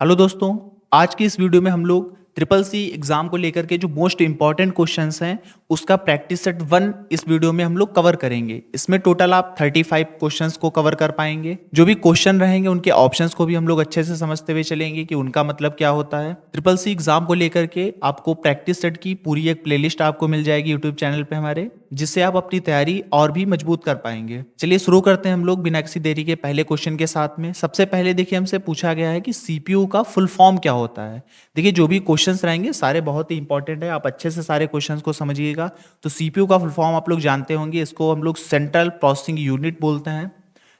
Hello दोस्तों। आज की इस वीडियो में हम लोग ट्रिपल सी एग्जाम को लेकर के जो मोस्ट इंपॉर्टेंट क्वेश्चंस हैं उसका प्रैक्टिस सेट 1 इस वीडियो में हम लोग कवर करेंगे। इसमें टोटल आप 35 क्वेश्चंस को कवर कर पाएंगे। जो भी क्वेश्चन रहेंगे उनके ऑप्शंस को भी हम लोग अच्छे से समझते हुए चलेंगे कि उनका मतलब क्या होता है। ट्रिपल सी एग्जाम को लेकर के आपको प्रैक्टिस सेट की पूरी एक प्लेलिस्ट आपको मिल जाएगी यूट्यूब चैनल पे हमारे, जिससे आप अपनी तैयारी और भी मजबूत कर पाएंगे। चलिए शुरू करते हैं हम लोग बिना किसी देरी के पहले क्वेश्चन के साथ में। सबसे पहले देखिए हमसे पूछा गया है कि सीपीयू का फुल फॉर्म क्या होता है। देखिए जो भी क्वेश्चंस रहेंगे सारे बहुत ही इंपॉर्टेंट है, आप अच्छे से सारे क्वेश्चंस को समझिएगा। तो सीपीयू का फुल फॉर्म आप लोग जानते होंगे, इसको हम लोग सेंट्रल प्रोसेसिंग यूनिट बोलते हैं।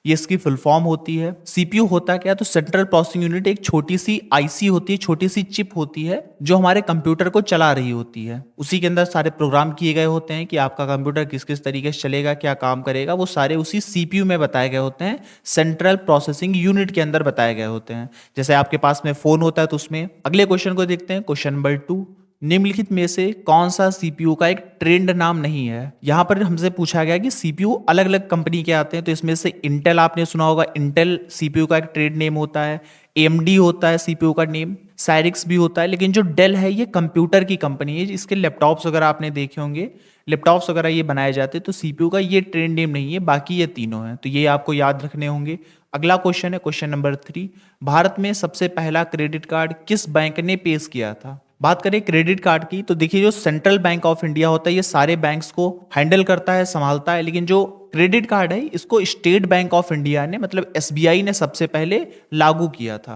ये इसकी फुल फॉर्म होती है। सीपीयू होता क्या है, तो सेंट्रल प्रोसेसिंग यूनिट एक छोटी सी आईसी होती है, छोटी सी चिप होती है जो हमारे कंप्यूटर को चला रही होती है। उसी के अंदर सारे प्रोग्राम किए गए होते हैं कि आपका कंप्यूटर किस किस तरीके से चलेगा, क्या काम करेगा, वो सारे उसी सीपीयू में बताए गए होते हैं, सेंट्रल प्रोसेसिंग यूनिट के अंदर बताए गए होते हैं। जैसे आपके पास में फोन होता है तो उसमें। अगले क्वेश्चन को देखते हैं, क्वेश्चन नंबर 2। निम्नलिखित में से कौन सा सीपीयू का एक ट्रेंड नाम नहीं है। यहां पर हमसे पूछा गया कि सीपीयू अलग अलग कंपनी के आते हैं, तो इसमें से इंटेल आपने सुना होगा, इंटेल सीपीयू का एक ट्रेड नेम होता है। एएमडी होता है सीपीयू का नेम, साइरिक्स भी होता है। लेकिन जो डेल है ये कंप्यूटर की कंपनी है, इसके लैपटॉप्स वगैरह आपने देखे होंगे, लैपटॉप्स वगैरह ये बनाए जाते हैं। तो सीपीयू का ये ट्रेड नेम नहीं है, बाकी ये तीनों हैं, तो ये आपको याद रखने होंगे। अगला क्वेश्चन है क्वेश्चन नंबर 3। भारत में सबसे पहला क्रेडिट कार्ड किस बैंक ने पेश किया था। बात करें क्रेडिट कार्ड की, तो देखिए जो सेंट्रल बैंक ऑफ इंडिया होता है ये सारे बैंक्स को हैंडल करता है, संभालता है। लेकिन जो क्रेडिट कार्ड है इसको स्टेट बैंक ऑफ इंडिया ने, मतलब एसबीआई ने सबसे पहले लागू किया था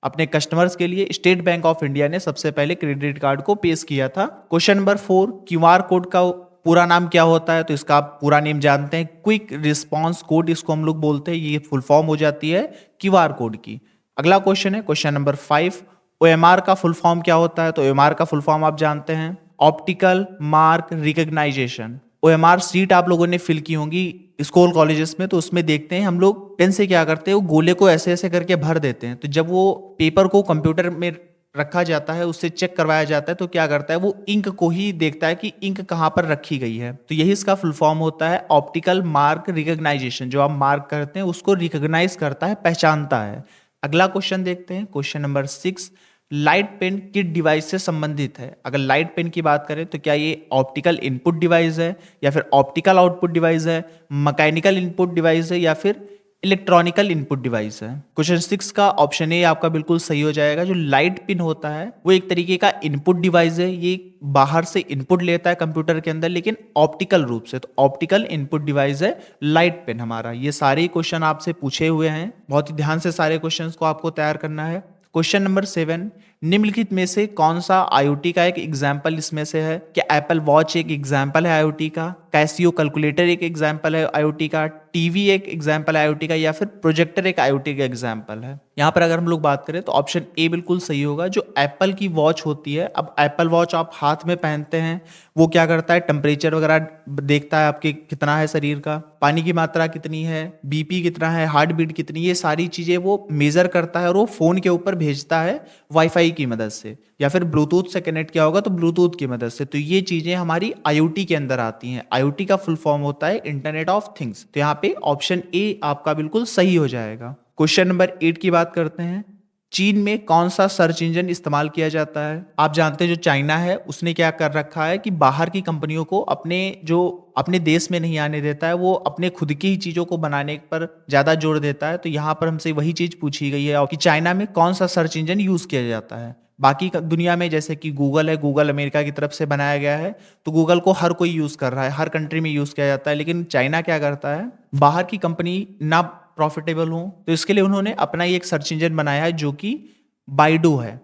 अपने कस्टमर्स के लिए। स्टेट बैंक ऑफ इंडिया ने सबसे पहले क्रेडिट कार्ड को पेश किया था। क्वेश्चन नंबर 4, क्यूआर कोड का पूरा नाम क्या होता है। तो इसका आप पूरा नेम जानते हैं, क्विक रिस्पॉन्स कोड इसको हम लोग बोलते हैं। ये फुल फॉर्म हो जाती है क्यूआर कोड की। अगला क्वेश्चन है क्वेश्चन नंबर 5। ओएमआर का फुल फॉर्म क्या होता है। तो ओएमआर का फुल फॉर्म आप जानते हैं, optical mark recognisation. OMR sheet आप लोगों ने फिल की होंगी स्कूल कॉलेजेस में, तो उसमें देखते हैं हम लोग पेन से क्या करते हैं, वो गोले को ऐसे ऐसे करके भर देते हैं। तो जब वो पेपर को कंप्यूटर में रखा जाता है, उससे चेक करवाया जाता है, तो क्या करता है वो इंक को ही देखता है कि इंक कहाँ पर रखी गई है। तो यही इसका फुल फॉर्म होता है, ऑप्टिकल मार्क रिकग्नाइजेशन। जो आप मार्क करते हैं उसको रिकग्नाइज करता है, पहचानता है। अगला क्वेश्चन देखते हैं क्वेश्चन नंबर 6। लाइट पेन किस डिवाइस से संबंधित है। अगर लाइट पेन की बात करें तो क्या ये ऑप्टिकल इनपुट डिवाइस है, या फिर ऑप्टिकल आउटपुट डिवाइस है, मैकेनिकल इनपुट डिवाइस है, या फिर इलेक्ट्रॉनिकल इनपुट डिवाइस है। क्वेश्चन 6 का ऑप्शन ए आपका बिल्कुल सही हो जाएगा। जो लाइट पिन होता है वो एक तरीके का इनपुट डिवाइस है, ये बाहर से इनपुट लेता है कंप्यूटर के अंदर, लेकिन ऑप्टिकल रूप से। तो ऑप्टिकल इनपुट डिवाइस है लाइट पिन हमारा। ये सारे क्वेश्चन आपसे पूछे हुए हैं, बहुत ही ध्यान से सारे क्वेश्चंस को आपको तैयार करना है। Question number 7। निम्नलिखित में से कौन सा आईओटी का एक एग्जाम्पल इसमें से है। क्या एप्पल वॉच एक एग्जाम्पल है आईओटी का, कैसियो कैलकुलेटर एक एग्जाम्पल है आईओटी का, टीवी एक एग्जाम्पल है आईओटी का, या फिर प्रोजेक्टर एक आईओटी का एग्जाम्पल है। यहाँ पर अगर हम लोग बात करें तो ऑप्शन ए बिल्कुल सही होगा। जो एप्पल की वॉच होती है, अब एप्पल वॉच आप हाथ में पहनते हैं, वो क्या करता है टेम्परेचर वगैरह देखता है आपके कितना है शरीर का, पानी की मात्रा कितनी है, बीपी कितना है, हार्ट बीट कितनी, ये सारी चीजें वो मेजर करता है और वो फोन के ऊपर भेजता है वाईफाई की मदद से, या फिर ब्लूटूथ से कनेक्ट किया होगा तो ब्लूटूथ की मदद से। तो ये चीजें हमारी आईओटी के अंदर आती हैं। आईओटी का फुल फॉर्म होता है इंटरनेट ऑफ थिंग्स। तो यहाँ पे ऑप्शन ए आपका बिल्कुल सही हो जाएगा। क्वेश्चन नंबर 8 की बात करते हैं। चीन में कौन सा सर्च इंजन इस्तेमाल किया जाता है। आप जानते हैं जो चाइना है उसने क्या कर रखा है कि बाहर की कंपनियों को अपने देश में नहीं आने देता है, वो अपने खुद की ही चीजों को बनाने पर ज्यादा जोर देता है। तो यहाँ पर हमसे वही चीज पूछी गई है कि चाइना में कौन सा सर्च इंजन यूज किया जाता है। बाकी दुनिया में जैसे कि गूगल है, गूगल अमेरिका की तरफ से बनाया गया है, तो गूगल को हर कोई यूज कर रहा है, हर कंट्री में यूज किया जाता है। लेकिन चाइना क्या करता है, बाहर की कंपनी ना प्रॉफिटेबल हो, तो इसके लिए उन्होंने अपना ही एक सर्च इंजन बनाया है जो कि बाइडू है।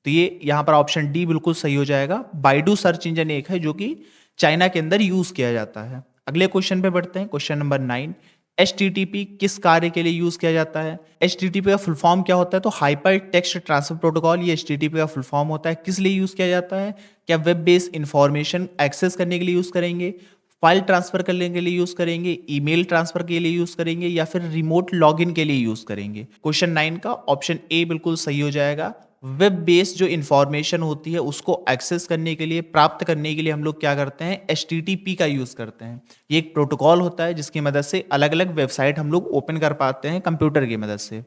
तो ये यहाँ पर ऑप्शन डी बिल्कुल सही हो जाएगा। बाइडू सर्च इंजन एक है जो कि चाइना के अंदर यूज किया जाता है। अगले क्वेश्चन पे बढ़ते हैं, क्वेश्चन नंबर 9। HTTP किस कार्य के लिए यूज किया जाता है। HTTP का फुल फॉर्म क्या होता है, तो हाइपर टेक्स्ट ट्रांसफर प्रोटोकॉल, ये HTTP का फुल फॉर्म होता है। किस लिए यूज किया जाता है, क्या वेब बेस्ड इंफॉर्मेशन एक्सेस करने के लिए यूज करेंगे, फाइल ट्रांसफर करने के लिए यूज करेंगे, ईमेल ट्रांसफर के लिए यूज करेंगे, या फिर रिमोट लॉगिन के लिए यूज करेंगे। क्वेश्चन 9 का ऑप्शन ए बिल्कुल सही हो जाएगा। वेब बेस्ड जो इंफॉर्मेशन होती है उसको एक्सेस करने के लिए, प्राप्त करने के लिए हम लोग क्या करते हैं, HTTP का यूज करते हैं। ये एक प्रोटोकॉल होता है जिसकी मदद से अलग अलग वेबसाइट हम लोग ओपन कर पाते हैं कंप्यूटर की मदद से।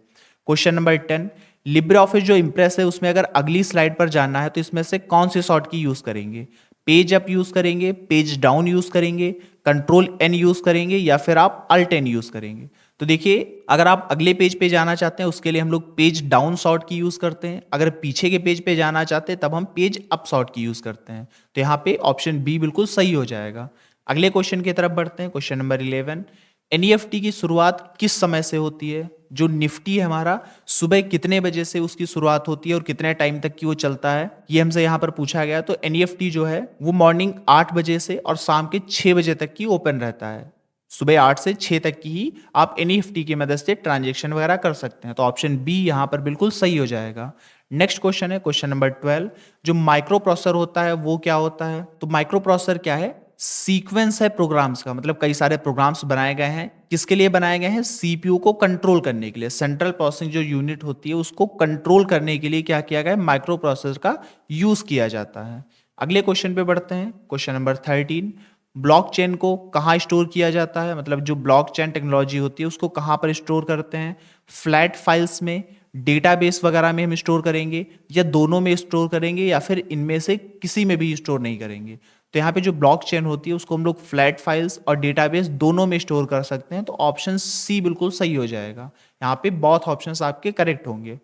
Question number 10। लिब्रे ऑफिस जो इम्प्रेस है उसमें अगर अगली स्लाइड पर जाना है तो इसमें से कौन से शॉर्ट की यूज करेंगे? पेज अप यूज करेंगे, पेज डाउन यूज करेंगे, कंट्रोल एन यूज करेंगे या फिर आप अल्ट एन यूज करेंगे? तो देखिए, अगर आप अगले पेज पे जाना चाहते हैं उसके लिए हम लोग पेज डाउन शॉर्ट की यूज करते हैं, अगर पीछे के पेज पे जाना चाहते हैं तब हम पेज अप शॉर्ट की यूज करते हैं। तो यहाँ पे ऑप्शन बी बिल्कुल सही हो जाएगा। अगले क्वेश्चन की तरफ बढ़ते हैं, क्वेश्चन नंबर 11। एनईएफटी की शुरुआत किस समय से होती है? जो निफ्टी है हमारा, सुबह कितने बजे से उसकी शुरुआत होती है और कितने टाइम तक की वो चलता है, ये हमसे यहाँ पर पूछा गया। तो एनईएफटी जो है वो मॉर्निंग 8 बजे से और शाम के 6 बजे तक की ओपन रहता है। सुबह 8 से 6 तक की ही आप एनईएफटी की मदद से ट्रांजेक्शन वगैरह कर सकते हैं। तो ऑप्शन बी यहाँ पर बिल्कुल सही हो जाएगा। नेक्स्ट क्वेश्चन है क्वेश्चन नंबर 12। जो माइक्रो प्रोसेसर होता है वो क्या होता है? तो माइक्रो प्रोसेसर क्या है? सीक्वेंस है प्रोग्राम्स का, मतलब कई सारे प्रोग्राम्स बनाए गए हैं। किसके लिए बनाए गए हैं? सीपीयू को कंट्रोल करने के लिए। सेंट्रल प्रोसेसिंग जो यूनिट होती है उसको कंट्रोल करने के लिए क्या किया गया है? माइक्रो प्रोसेसर का यूज किया जाता है। अगले क्वेश्चन पे बढ़ते हैं, क्वेश्चन नंबर 13। ब्लॉकचेन को कहाँ स्टोर किया जाता है? मतलब जो ब्लॉकचेन टेक्नोलॉजी होती है उसको कहाँ पर स्टोर करते हैं? फ्लैट फाइल्स में, डेटाबेस वगैरह में हम स्टोर करेंगे, या दोनों में स्टोर करेंगे, या फिर इनमें से किसी में भी स्टोर नहीं करेंगे? तो यहाँ पे जो ब्लॉकचेन होती है उसको हम लोग फ्लैट फाइल्स और डेटाबेस दोनों में स्टोर कर सकते हैं। तो ऑप्शन सी बिल्कुल सही हो जाएगा। यहाँ पे बहुत ऑप्शंस आपके करेक्ट होंगे।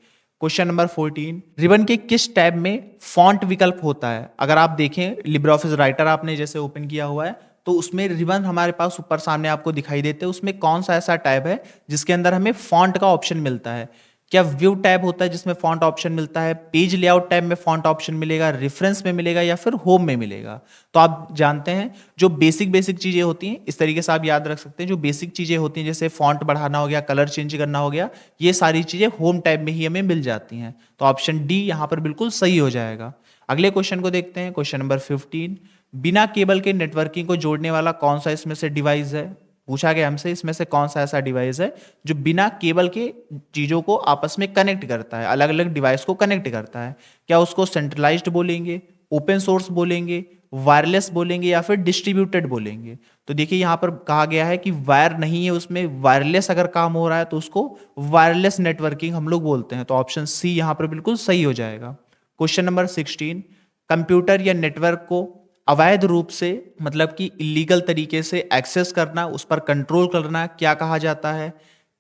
Question number 14। रिबन के किस टैब में फॉन्ट विकल्प होता है? अगर आप देखें लिब्रे ऑफिस राइटर आपने जैसे ओपन किया हुआ है तो उसमें रिबन हमारे पास ऊपर सामने आपको दिखाई देते हैं। उसमें कौन सा ऐसा टैब है जिसके अंदर हमें फॉन्ट का ऑप्शन मिलता है? क्या व्यू टैब होता है जिसमें फॉन्ट ऑप्शन मिलता है, पेज लेआउट टैब में फॉन्ट ऑप्शन मिलेगा, रेफरेंस में मिलेगा, या फिर होम में मिलेगा? तो आप जानते हैं जो बेसिक बेसिक चीजें होती हैं, इस तरीके से आप याद रख सकते हैं। जो बेसिक चीजें होती हैं जैसे फॉन्ट बढ़ाना हो गया, कलर चेंज करना हो गया, ये सारी चीजें होम टैब में ही हमें मिल जाती हैं। तो ऑप्शन डी यहाँ पर बिल्कुल सही हो जाएगा। अगले क्वेश्चन को देखते हैं, क्वेश्चन नंबर 15। बिना केबल के नेटवर्किंग को जोड़ने वाला कौन सा इसमें से डिवाइस है? पूछा गया हमसे इसमें से कौन सा ऐसा डिवाइस है जो बिना केबल के चीजों को आपस में कनेक्ट करता है, अलग अलग डिवाइस को कनेक्ट करता है? क्या उसको सेंट्रलाइज्ड बोलेंगे, ओपन सोर्स बोलेंगे, वायरलेस बोलेंगे, या फिर डिस्ट्रीब्यूटेड बोलेंगे? तो देखिए यहाँ पर कहा गया है कि वायर नहीं है उसमें, वायरलेस अगर काम हो रहा है तो उसको वायरलेस नेटवर्किंग हम लोग बोलते हैं। तो ऑप्शन सी यहाँ पर बिल्कुल सही हो जाएगा। Question number 16। कंप्यूटर या नेटवर्क को अवैध रूप से, मतलब कि इलीगल तरीके से एक्सेस करना, उस पर कंट्रोल करना क्या कहा जाता है?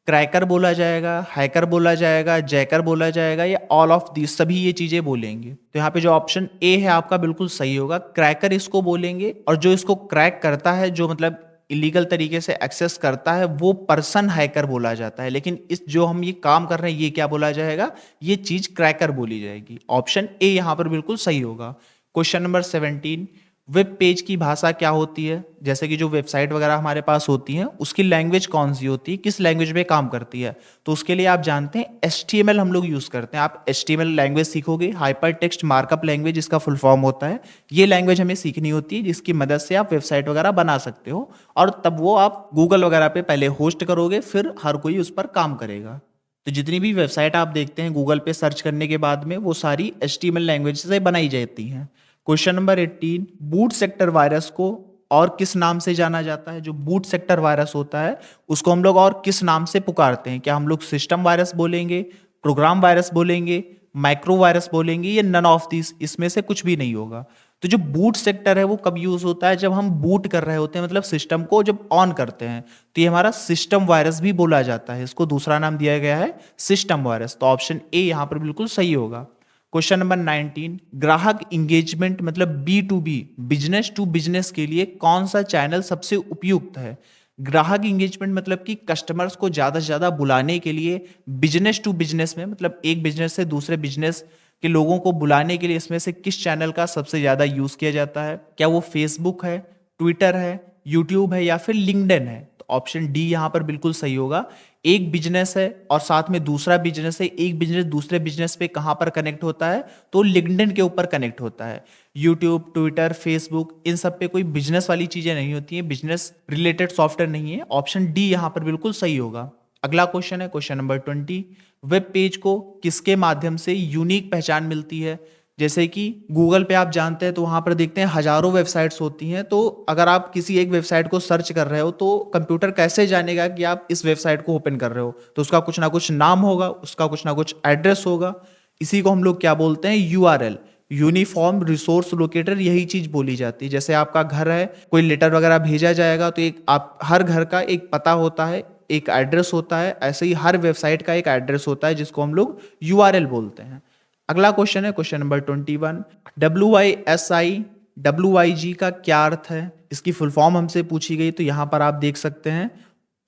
क्रैकर बोला जाएगा, हैकर बोला जाएगा, जैकर बोला जाएगा, या ऑल ऑफ दी, सभी ये चीजें बोलेंगे? तो यहाँ पे जो ऑप्शन ए है आपका बिल्कुल सही होगा। क्रैकर इसको बोलेंगे, और जो इसको क्रैक करता है, जो मतलब इलीगल तरीके से एक्सेस करता है, वो पर्सन हैकर बोला जाता है। लेकिन इस जो हम ये काम कर रहे हैं ये क्या बोला जाएगा? ये चीज क्रैकर बोली जाएगी। ऑप्शन ए यहाँ पर बिल्कुल सही होगा। Question number 17। वेब पेज की भाषा क्या होती है? जैसे कि जो वेबसाइट वगैरह हमारे पास होती हैं उसकी लैंग्वेज कौन सी होती है, किस लैंग्वेज में काम करती है? तो उसके लिए आप जानते हैं HTML हम लोग यूज करते हैं। आप HTML लैंग्वेज सीखोगे, हाइपर टेक्स्ट मार्कअप लैंग्वेज इसका फुल फॉर्म होता है। ये लैंग्वेज हमें सीखनी होती है जिसकी मदद से आप वेबसाइट वगैरह बना सकते हो, और तब वो आप गूगल वगैरह पे पहले होस्ट करोगे, फिर हर कोई उस पर काम करेगा। तो जितनी भी वेबसाइट आप देखते हैं गूगल पे सर्च करने के बाद में, वो सारी HTML लैंग्वेज से बनाई जाती हैं। Question number 18। Boot sector virus को और किस नाम से जाना जाता है? जो बूट सेक्टर वायरस होता है उसको हम लोग और किस नाम से पुकारते हैं? क्या हम लोग सिस्टम वायरस बोलेंगे, प्रोग्राम वायरस बोलेंगे, माइक्रो वायरस बोलेंगे, या नन ऑफ दिस, इसमें से कुछ भी नहीं होगा? तो जो बूट सेक्टर है वो कब यूज होता है? जब हम बूट कर रहे होते हैं, मतलब सिस्टम को जब ऑन करते हैं, तो ये हमारा सिस्टम वायरस भी बोला जाता है। इसको दूसरा नाम दिया गया है सिस्टम वायरस। तो ऑप्शन ए यहां पर बिल्कुल सही होगा। Question number 19। ग्राहक इंगेजमेंट मतलब B2B, बिजनेस टू बिजनेस के लिए कौन सा चैनल सबसे उपयुक्त है? ग्राहक इंगेजमेंट मतलब कि कस्टमर्स को ज्यादा से ज्यादा बुलाने के लिए, बिजनेस टू बिजनेस में मतलब एक बिजनेस से दूसरे बिजनेस के लोगों को बुलाने के लिए इसमें से किस चैनल का सबसे ज्यादा यूज किया जाता है? क्या वो फेसबुक है, ट्विटर है, यूट्यूब है, या फिर लिंक्डइन है? तो ऑप्शन डी यहां पर बिल्कुल सही होगा। एक बिजनेस है और साथ में दूसरा बिजनेस है, एक बिजनेस दूसरे बिजनेस पे कहां पर कनेक्ट होता है? तो लिंक्डइन के ऊपर कनेक्ट होता है। यूट्यूब, ट्विटर, फेसबुक, इन सब पे कोई बिजनेस वाली चीजें नहीं होती हैं, बिजनेस रिलेटेड सॉफ्टवेयर नहीं है। ऑप्शन डी यहां पर बिल्कुल सही होगा। अगला क्वेश्चन है क्वेश्चन नंबर 20। वेब पेज को किसके माध्यम से यूनिक पहचान मिलती है? जैसे कि गूगल पे आप जानते हैं तो वहाँ पर देखते हैं हज़ारों वेबसाइट्स होती हैं, तो अगर आप किसी एक वेबसाइट को सर्च कर रहे हो तो कंप्यूटर कैसे जानेगा कि आप इस वेबसाइट को ओपन कर रहे हो? तो उसका कुछ ना कुछ नाम होगा, उसका कुछ ना कुछ एड्रेस होगा। इसी को हम लोग क्या बोलते हैं? यूआरएल, यूनिफॉर्म रिसोर्स लोकेटर, यही चीज़ बोली जाती है। जैसे आपका घर है, कोई लेटर वगैरह भेजा जाएगा तो एक आप हर घर का एक पता होता है, एक एड्रेस होता है, ऐसे ही हर वेबसाइट का एक एड्रेस होता है जिसको हम लोग यूआरएल बोलते हैं। अगला क्वेश्चन है क्वेश्चन नंबर 21। WYSI WYG का क्या अर्थ है? इसकी फुल फॉर्म हमसे पूछी गई, तो यहाँ पर आप देख सकते हैं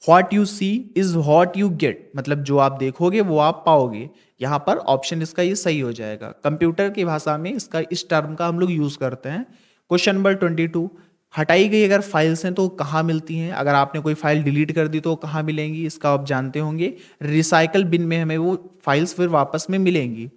what you see is what you get, मतलब जो आप देखोगे वो आप पाओगे। यहाँ पर ऑप्शन इसका ये सही हो जाएगा। कंप्यूटर की भाषा में इसका इस टर्म का हम लोग यूज करते हैं। Question number 22। हटाई गई अगर फाइल्स हैं तो कहाँ मिलती हैं? अगर आपने कोई फाइल डिलीट कर दी तो कहाँ मिलेंगी? इसका आप जानते होंगे, रिसाइकल बिन में हमें वो फाइल्स फिर वापस में मिलेंगी।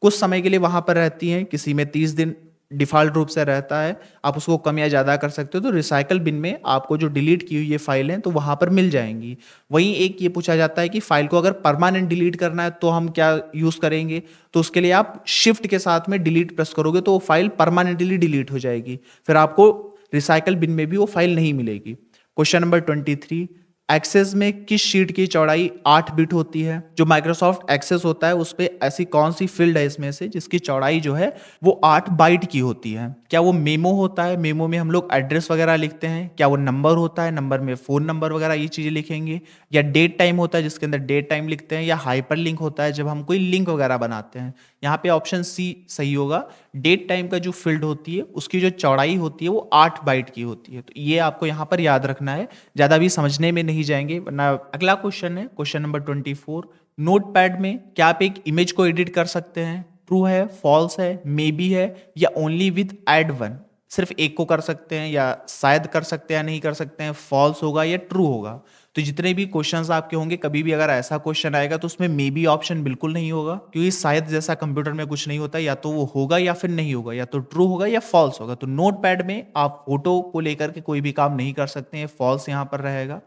कुछ समय के लिए वहां पर रहती हैं, किसी में 30 दिन डिफ़ॉल्ट रूप से रहता है, आप उसको कम या ज़्यादा कर सकते हो। तो रिसाइकल बिन में आपको जो डिलीट की हुई ये फाइल हैं तो वहाँ पर मिल जाएंगी। वहीं एक ये पूछा जाता है कि फाइल को अगर परमानेंट डिलीट करना है तो हम क्या यूज़ करेंगे? तो उसके लिए आप शिफ्ट के साथ में डिलीट प्रेस करोगे तो वो फाइल परमानेंटली डिलीट हो जाएगी, फिर आपको रिसाइकल बिन में भी वो फाइल नहीं मिलेगी। Question number 23। एक्सेस में किस शीट की चौड़ाई 8 बिट होती है? जो माइक्रोसॉफ्ट एक्सेस होता है उस पे ऐसी कौन सी फील्ड है इसमें से जिसकी चौड़ाई जो है वो 8 बाइट की होती है? क्या वो मेमो होता है? मेमो में हम लोग एड्रेस वगैरह लिखते हैं। क्या वो नंबर होता है? नंबर में फ़ोन नंबर वगैरह ये चीज़ें लिखेंगे। या डेट टाइम होता है जिसके अंदर डेट टाइम लिखते हैं। या हाइपर लिंक होता है जब हम कोई लिंक वगैरह बनाते हैं। यहाँ पे ऑप्शन सी सही होगा। डेट टाइम का जो फील्ड होती है उसकी जो चौड़ाई होती है वो 8 बाइट की होती है। तो ये आपको यहाँ पर याद रखना है, ज़्यादा भी समझने में नहीं जाएंगे वरना। अगला क्वेश्चन है क्वेश्चन नंबर 24। नोटपैड में क्या आप एक इमेज को एडिट कर सकते हैं? ट्रू है, फॉल्स है, मे बी है, या ओनली विद एड वन? सिर्फ एक को कर सकते हैं, या शायद कर सकते हैं या नहीं कर सकते हैं, फॉल्स होगा या ट्रू होगा? तो जितने भी क्वेश्चंस आपके होंगे कभी भी अगर ऐसा क्वेश्चन आएगा तो उसमें मे बी ऑप्शन बिल्कुल नहीं होगा, क्योंकि शायद जैसा कंप्यूटर में कुछ नहीं होता, या तो वो होगा या फिर नहीं होगा, या तो ट्रू होगा या फॉल्स होगा। तो नोटपैड में आप फोटो को लेकर के कोई भी काम नहीं कर सकते हैं, फॉल्स यहाँ पर रहेगा।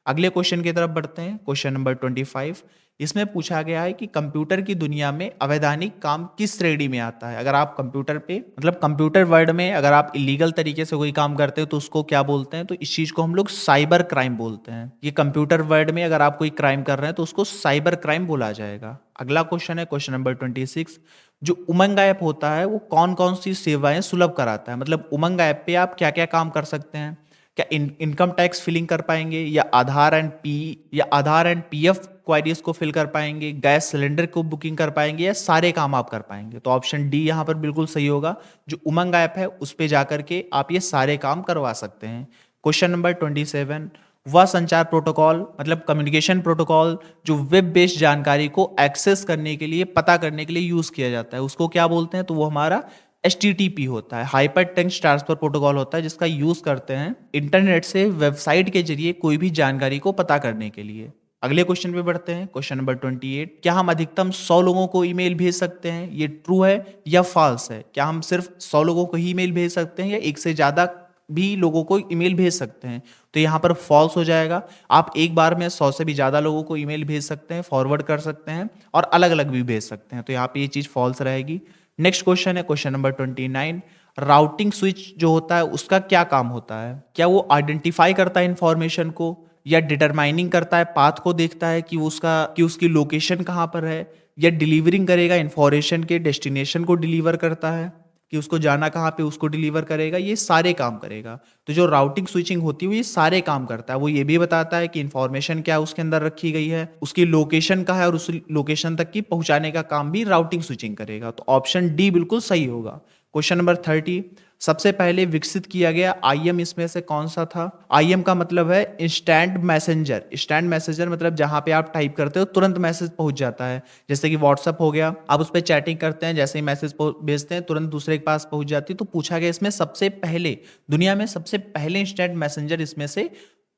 अगले क्वेश्चन की तरफ बढ़ते हैं क्वेश्चन नंबर 25। इसमें पूछा गया है कि कंप्यूटर की दुनिया में अवैधानिक काम किस श्रेणी में आता है? अगर आप कंप्यूटर पे मतलब कंप्यूटर वर्ल्ड में अगर आप इलीगल तरीके से कोई काम करते हो तो उसको क्या बोलते हैं? तो इस चीज को हम लोग साइबर क्राइम बोलते हैं। ये कंप्यूटर वर्ल्ड में अगर आप कोई क्राइम कर रहे हैं तो उसको साइबर क्राइम बोला जाएगा। अगला क्वेश्चन है क्वेश्चन नंबर 26। जो उमंग ऐप होता है वो कौन कौन सी सेवाएं सुलभ कराता है? मतलब उमंग ऐप पे आप क्या क्या काम कर सकते हैं? क्या इनकम टैक्स फिलिंग कर पाएंगे, या आधार एंड पीएफ क्वायरीज को फिल कर पाएंगे, गैस सिलेंडर को बुकिंग कर पाएंगे, या सारे काम आप कर पाएंगे? तो ऑप्शन डी यहाँ पर बिल्कुल सही होगा। जो उमंग ऐप है उस पे जाकर के आप ये सारे काम करवा सकते हैं। Question number 27। वह संचार प्रोटोकॉल मतलब कम्युनिकेशन प्रोटोकॉल जो वेब बेस्ड जानकारी को एक्सेस करने के लिए, पता करने के लिए यूज किया जाता है, उसको क्या बोलते हैं? तो वो हमारा HTTP होता है, हाइपर टेक्स्ट ट्रांसफर प्रोटोकॉल होता है, जिसका यूज करते हैं इंटरनेट से वेबसाइट के जरिए कोई भी जानकारी को पता करने के लिए। अगले क्वेश्चन पे बढ़ते हैं क्वेश्चन नंबर 28। क्या हम अधिकतम 100 लोगों को ईमेल भेज सकते हैं? ये ट्रू है या फॉल्स है? क्या हम सिर्फ 100 लोगों को ही ईमेल भेज सकते हैं या एक से ज्यादा भी लोगों को ईमेल भेज सकते हैं? तो यहाँ पर फॉल्स हो जाएगा। आप एक बार में 100 से भी ज्यादा लोगों को ईमेल भेज सकते हैं, फॉरवर्ड कर सकते हैं, और अलग अलग भी भेज सकते हैं। तो यहाँ पे ये चीज फॉल्स रहेगी। नेक्स्ट क्वेश्चन है क्वेश्चन नंबर 29। राउटिंग स्विच जो होता है उसका क्या काम होता है? क्या वो आइडेंटिफाई करता है इंफॉर्मेशन को, या डिटरमाइनिंग करता है, पाथ को देखता है कि उसकी लोकेशन कहाँ पर है, या डिलीवरिंग करेगा इंफॉर्मेशन के डेस्टिनेशन को डिलीवर करता है कि उसको जाना कहाँ पे, उसको डिलीवर करेगा, ये सारे काम करेगा। तो जो राउटिंग स्विचिंग होती है वो ये सारे काम करता है। वो ये भी बताता है कि इंफॉर्मेशन क्या उसके अंदर रखी गई है, उसकी लोकेशन का है, और उस लोकेशन तक की पहुंचाने का काम भी राउटिंग स्विचिंग करेगा। तो ऑप्शन डी बिल्कुल सही होगा। Question number 30। सबसे पहले विकसित किया गया आईएम इसमें से कौन सा था? आईएम का मतलब है इंस्टेंट मैसेंजर। इंस्टेंट मैसेंजर मतलब जहां पे आप टाइप करते हो तुरंत मैसेज पहुंच जाता है। जैसे कि व्हाट्सअप हो गया, आप उस पर चैटिंग करते हैं, जैसे ही मैसेज भेजते हैं तुरंत दूसरे के पास पहुंच जाती है। तो पूछा गया इसमें सबसे पहले, दुनिया में सबसे पहले इंस्टेंट मैसेंजर इसमें से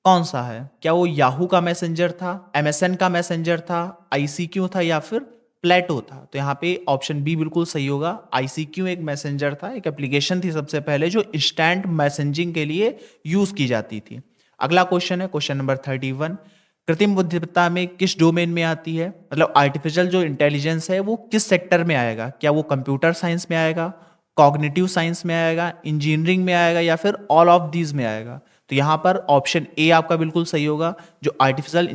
कौन सा है? क्या वो याहू का मैसेंजर था, एमएसएन का मैसेंजर था, आईसीक्यू था, या फिर प्लेटो था? तो यहाँ पे ऑप्शन बी बिल्कुल सही होगा। आईसीक्यू एक मैसेंजर था, एक एप्लीकेशन थी सबसे पहले जो इंस्टेंट मैसेजिंग के लिए यूज की जाती थी। अगला क्वेश्चन है क्वेश्चन नंबर 31। कृत्रिम बुद्धिमत्ता में किस डोमेन में आती है, मतलब आर्टिफिशियल जो इंटेलिजेंस है वो किस सेक्टर में आएगा, क्या वो कंप्यूटर साइंस में आएगा, कॉग्निटिव साइंस में आएगा, इंजीनियरिंग में आएगा, या फिर ऑल ऑफ दीज में आएगा। तो यहाँ पर ऑप्शन ए आपका बिल्कुल सही होगा। जो आर्टिफिशियल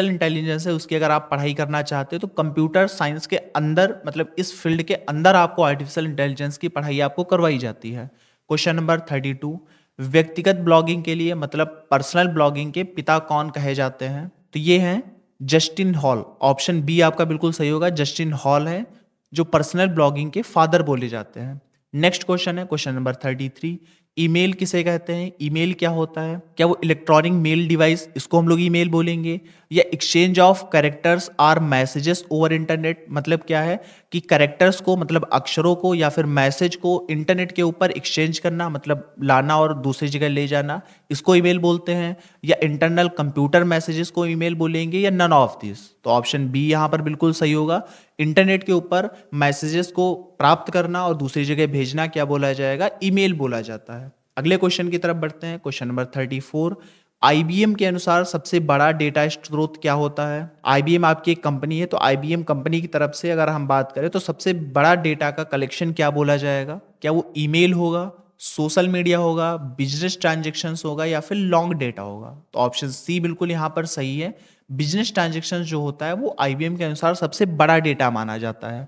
इंटेलिजेंस है उसकी अगर आप पढ़ाई करना चाहते हो तो कंप्यूटर साइंस के अंदर, मतलब इस फील्ड के अंदर आपको आर्टिफिशियल इंटेलिजेंस की पढ़ाई आपको करवाई जाती है। क्वेश्चन नंबर 32, व्यक्तिगत ब्लॉगिंग के लिए मतलब पर्सनल ब्लॉगिंग के पिता कौन कहे जाते हैं? तो ये हैं जस्टिन हॉल। ऑप्शन बी आपका बिल्कुल सही होगा, जस्टिन हॉल है जो पर्सनल ब्लॉगिंग के फादर बोले जाते हैं। नेक्स्ट क्वेश्चन है क्वेश्चन नंबर 33, ईमेल किसे कहते हैं? ईमेल क्या होता है? क्या वो इलेक्ट्रॉनिक मेल डिवाइस, इसको हम लोग ईमेल बोलेंगे, या exchange of characters or messages over internet? मतलब क्या है कि कैरेक्टर्स को, मतलब अक्षरों को या फिर मैसेज को इंटरनेट के ऊपर एक्सचेंज करना, मतलब लाना और दूसरी जगह ले जाना, इसको ईमेल बोलते हैं। या इंटरनल कंप्यूटर मैसेजेस को ईमेल बोलेंगे, या नन ऑफ दिस? तो ऑप्शन बी यहाँ पर बिल्कुल सही होगा। इंटरनेट के ऊपर मैसेजेस को प्राप्त करना और दूसरी जगह भेजना क्या बोला जाएगा? ईमेल बोला जाता है। अगले क्वेश्चन की तरफ बढ़ते हैं, क्वेश्चन नंबर 34, आईबीएम के अनुसार सबसे बड़ा डेटा स्रोत क्या होता है? आईबीएम आपकी एक कंपनी है, तो आईबीएम कंपनी की तरफ से अगर हम बात करें तो सबसे बड़ा डेटा का कलेक्शन क्या बोला जाएगा? क्या वो ईमेल होगा, सोशल मीडिया होगा, बिजनेस ट्रांजेक्शन्स होगा, या फिर लॉन्ग डेटा होगा? तो ऑप्शन सी बिल्कुल यहाँ पर सही है। बिजनेस ट्रांजेक्शन्स जो होता है वो आईबीएम के अनुसार सबसे बड़ा डेटा माना जाता है।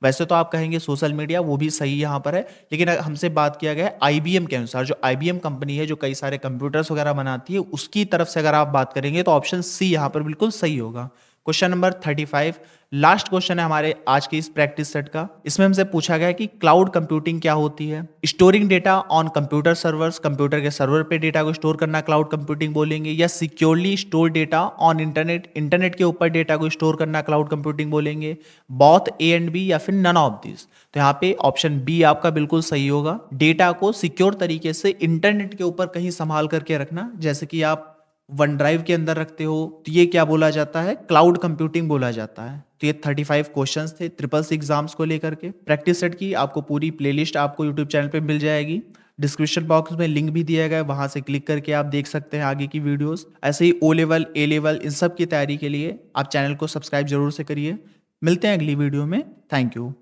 वैसे तो आप कहेंगे सोशल मीडिया, वो भी सही यहाँ पर है, लेकिन हमसे बात किया गया है आईबीएम के अनुसार। जो आईबीएम कंपनी है जो कई सारे कंप्यूटर्स वगैरह बनाती है, उसकी तरफ से अगर आप बात करेंगे तो ऑप्शन सी यहाँ पर बिल्कुल सही होगा। क्वेश्चन नंबर 35, लास्ट क्वेश्चन है हमारे आज के इस प्रैक्टिस सेट का। इसमें हमसे पूछा गया कि क्लाउड कंप्यूटिंग क्या होती है? Storing data on computer servers, computer के सर्वर पे डेटा को स्टोर करना क्लाउड कंप्यूटिंग बोलेंगे, या securely store data on internet, internet के ऊपर डेटा को स्टोर करना क्लाउड कंप्यूटिंग बोलेंगे, बोथ ए एंड बी, या फिर नन ऑफ दिस? तो यहाँ पे ऑप्शन बी आपका बिल्कुल सही होगा। डेटा को सिक्योर तरीके से इंटरनेट के ऊपर कहीं संभाल करके रखना, जैसे कि आप वन ड्राइव के अंदर रखते हो, तो ये क्या बोला जाता है? क्लाउड कंप्यूटिंग बोला जाता है। तो ये 35 क्वेश्चंस थे ट्रिपल सी एग्जाम्स को लेकर के। प्रैक्टिस सेट की आपको पूरी प्लेलिस्ट आपको यूट्यूब चैनल पे मिल जाएगी। डिस्क्रिप्शन बॉक्स में लिंक भी दिया गया है, वहां से क्लिक करके आप देख सकते हैं आगे की वीडियोस। ऐसे ही ओ लेवल, ए लेवल, इन सब की तैयारी के लिए आप चैनल को सब्सक्राइब जरूर से करिए। मिलते हैं अगली वीडियो में। Thank you.